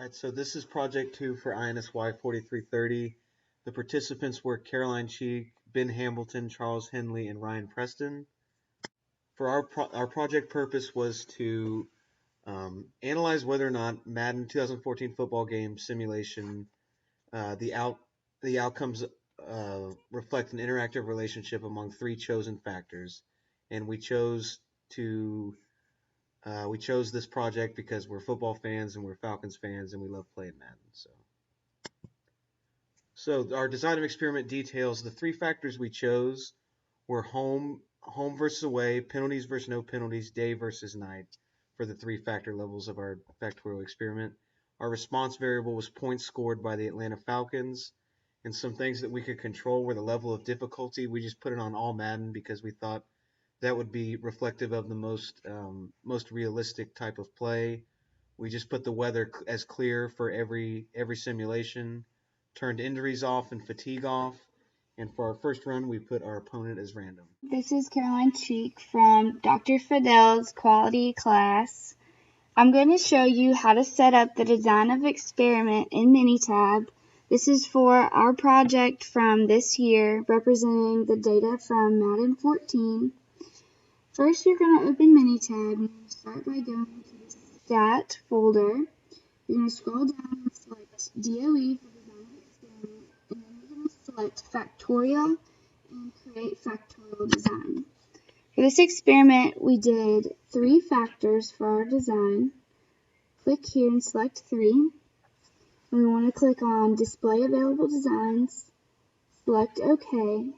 Alright, so this is project 2 for INSY 4330. The participants were Caroline Cheek, Ben Hamilton, Charles Henley, and Ryan Preston. For our project purpose was to analyze whether or not Madden 2014 football game simulation, the outcomes reflect an interactive relationship among 3 chosen factors, and we chose this project because we're football fans and we're Falcons fans and we love playing Madden. So our design of experiment details the 3 factors we chose were home versus away, penalties versus no penalties, day versus night for the 3 factor levels of our factorial experiment. Our response variable was points scored by the Atlanta Falcons, and some things that we could control were the level of difficulty. We just put it on all Madden because we thought that would be reflective of the most realistic type of play. We just put the weather as clear for every simulation, turned injuries off and fatigue off, and for our first run, we put our opponent as random. This is Caroline Cheek from Dr. Fidel's quality class. I'm going to show you how to set up the design of experiment in Minitab. This is for our project from this year, representing the data from Madden 14. First, you're going to open Minitab and start by going to the Stat folder. You're going to scroll down and select DOE for design of experiment, and then you're going to select Factorial and create Factorial design. For this experiment, we did 3 factors for our design. Click here and select 3. And we want to click on Display Available Designs, select OK,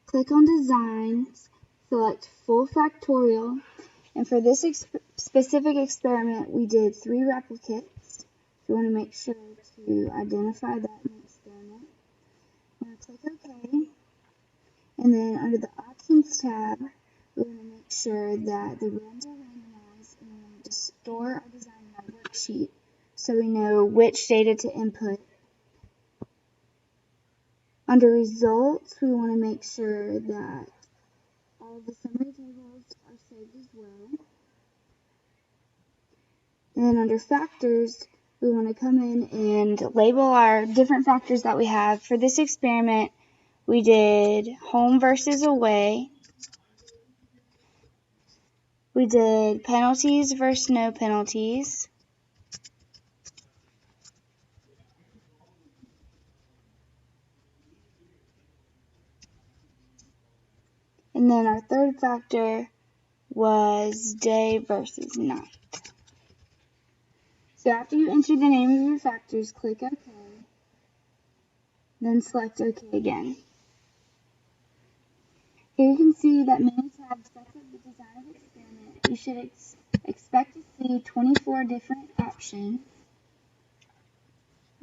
click on Designs, select Full Factorial, and for this specific experiment, we did 3 replicates. You want to make sure to identify that in the experiment. I'm going to click OK, and then under the Options tab, we want to make sure that the runs are randomized, and we want to store our design in our worksheet so we know which data to input. Under Results, we want to make sure that all of the summary tables are saved as well. And then under Factors, we want to come in and label our different factors that we have. For this experiment, we did home versus away. We did penalties versus no penalties. And then our third factor was day versus night. So after you enter the name of your factors, click OK, then select OK again. Here you can see that Minitab sets up the design of the experiment. You should expect to see 24 different options,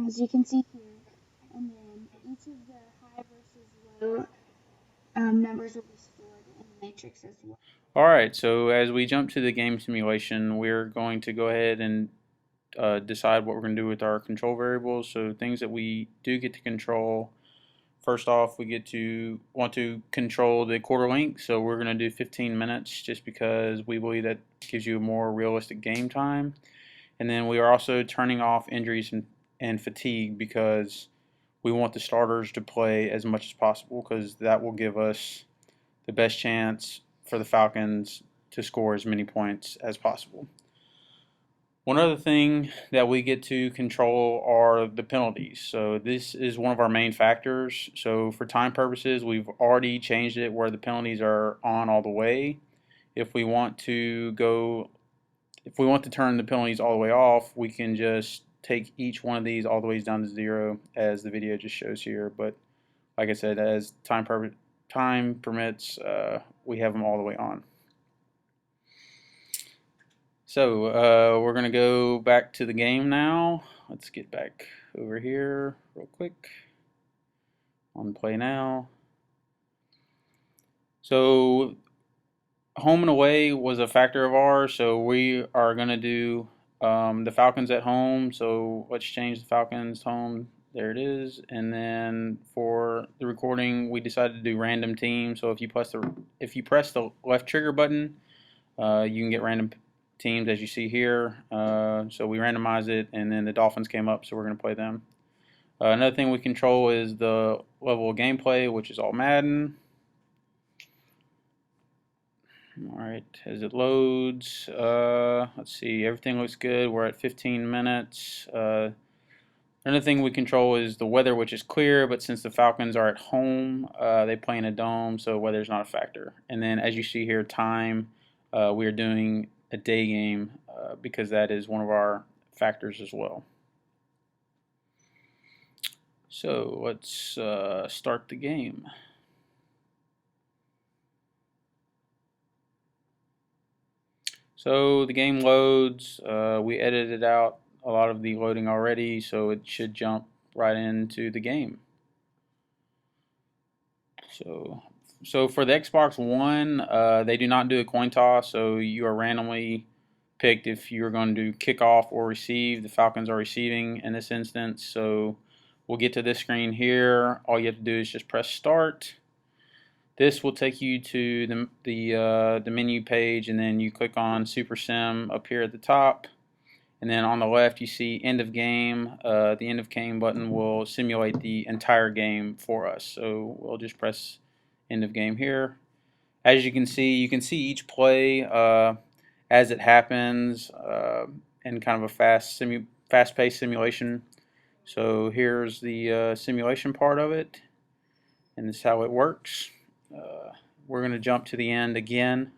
as you can see here, and then each of the high versus low numbers will be stored in the matrix as well. Alright, so as we jump to the game simulation, we're going to go ahead and decide what we're going to do with our control variables. So things that we do get to control, first off, we want to control the quarter length. So we're going to do 15 minutes just because we believe that gives you a more realistic game time. And then we are also turning off injuries and fatigue because we want the starters to play as much as possible, because that will give us the best chance for the Falcons to score as many points as possible. One other thing that we get to control are the penalties. So this is one of our main factors. So for time purposes, we've already changed it where the penalties are on all the way. If we want to turn the penalties all the way off, we can just take each one of these all the way down to 0, as the video just shows here. But like I said, as time permits, we have them all the way on. So we're going to go back to the game now. Let's get back over here real quick. On play now. So home and away was a factor of ours, so we are going to do the Falcons at home. So let's change the Falcons home. There it is. And then for the recording, we decided to do random team. So if you press the left trigger button, you can get random teams as you see here. So we randomized it, and then the Dolphins came up, so we're going to play them. Another thing we control is the level of gameplay, which is all Madden. All right, as it loads, let's see, everything looks good. We're at 15 minutes. Another thing we control is the weather, which is clear, but since the Falcons are at home, they play in a dome, so weather's not a factor. And then as you see here, time, we are doing a day game because that is one of our factors as well. So let's start the game. So the game loads. We edited out a lot of the loading already, so it should jump right into the game. So for the Xbox One, they do not do a coin toss, so you are randomly picked if you're going to do kickoff or receive. The Falcons are receiving in this instance, so we'll get to this screen here. All you have to do is just press start. This will take you to the menu page, and then you click on Super Sim up here at the top. And then on the left, you see end of game. The end of game button will simulate the entire game for us. So we'll just press end of game here. As you can see each play as it happens in kind of a fast-paced simulation. So here's the simulation part of it, and this is how it works. We're going to jump to the end again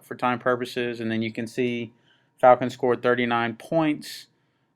for time purposes, and then you can see Falcons scored 39 points.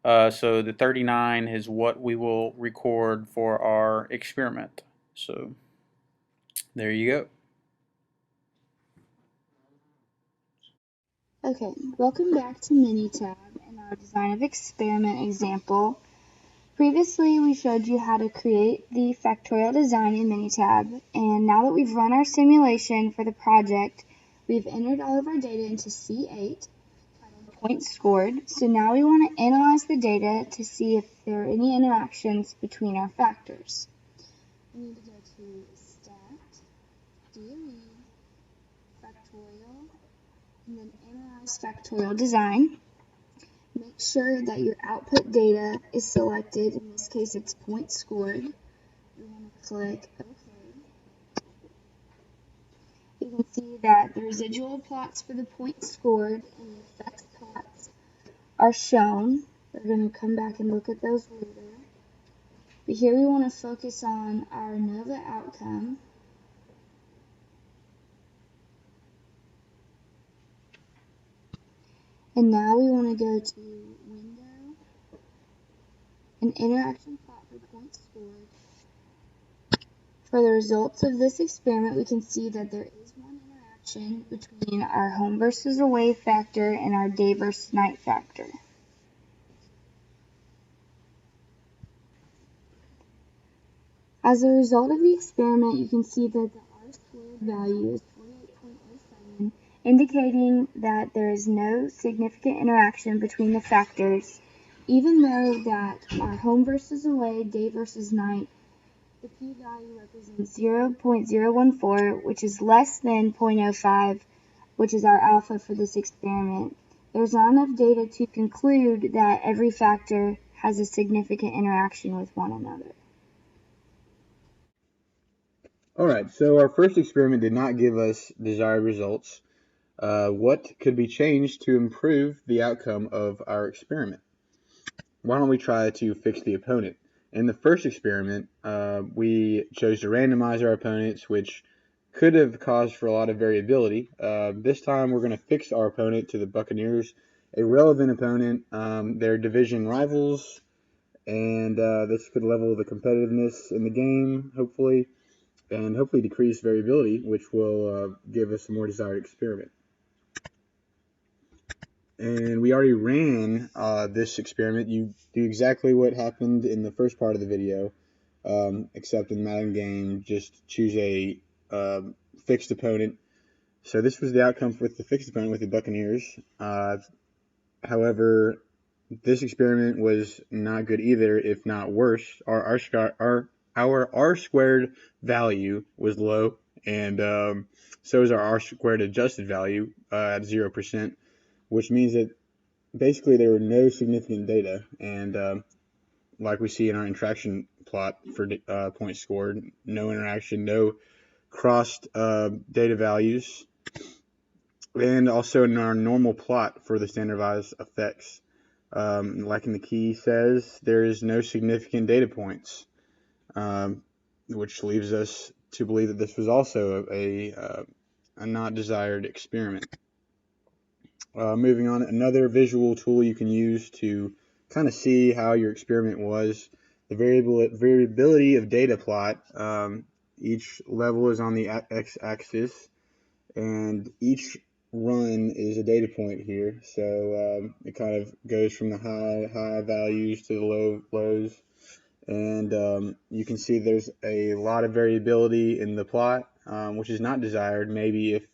So the 39 is what we will record for our experiment. So there you go. Okay, welcome back to Minitab and our design of experiment example. Previously, we showed you how to create the Factorial design in Minitab, and now that we've run our simulation for the project, we've entered all of our data into C8, titled points scored. So now we want to analyze the data to see if there are any interactions between our factors. We need to go to Stat, DOE, Factorial, and then Analyze Factorial Design. Make sure that your output data is selected. In this case, it's points scored. We want to click OK. You can see that the residual plots for the points scored and the effects plots are shown. We're going to come back and look at those later. But here we want to focus on our ANOVA outcome. And now we want to go to Window and Interaction Plot for points scored. For the results of this experiment, we can see that there is one interaction between our home versus away factor and our day versus night factor. As a result of the experiment, you can see that the R-squared value is 48.07, indicating that there is no significant interaction between the factors, even though that our home versus away, day versus night, the p-value represents 0.014, which is less than 0.05, which is our alpha for this experiment. There's not enough data to conclude that every factor has a significant interaction with one another. Alright, so our first experiment did not give us desired results. What could be changed to improve the outcome of our experiment? Why don't we try to fix the opponent? In the first experiment, we chose to randomize our opponents, which could have caused for a lot of variability. This time we're going to fix our opponent to the Buccaneers, a relevant opponent. They're division rivals, and this could level the competitiveness in the game, hopefully, and hopefully decrease variability, which will give us a more desired experiment. And we already ran this experiment. You do exactly what happened in the first part of the video, except in the Madden game, just choose a fixed opponent. So this was the outcome with the fixed opponent with the Buccaneers. However, this experiment was not good either, if not worse. Our R-squared value was low, and so is our R-squared adjusted value at 0%. which means that basically there were no significant data, and like we see in our interaction plot for points scored, no interaction, no crossed data values, and also in our normal plot for the standardized effects. Like in the key says, there is no significant data points, which leaves us to believe that this was also a not desired experiment. Moving on, another visual tool you can use to kind of see how your experiment was, the variability of data plot. Each level is on the x-axis, and each run is a data point here. So it kind of goes from the high values to the lows. And you can see there's a lot of variability in the plot, which is not desired. Maybe if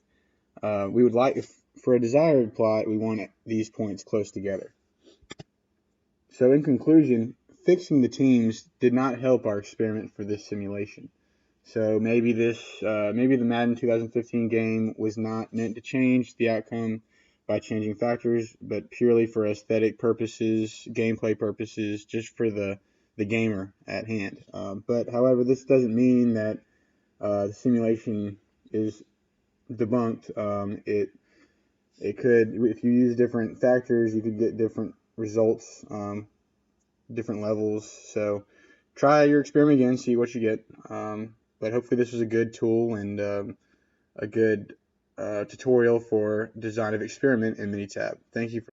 we would like, if for a desired plot, we want these points close together. So in conclusion, fixing the teams did not help our experiment for this simulation. So maybe maybe the Madden 2015 game was not meant to change the outcome by changing factors, but purely for aesthetic purposes, gameplay purposes, just for the gamer at hand. But however, this doesn't mean that the simulation is debunked. It could, if you use different factors, you could get different results, different levels. So try your experiment again, see what you get. But hopefully this was a good tool and a good tutorial for design of experiment in Minitab. Thank you.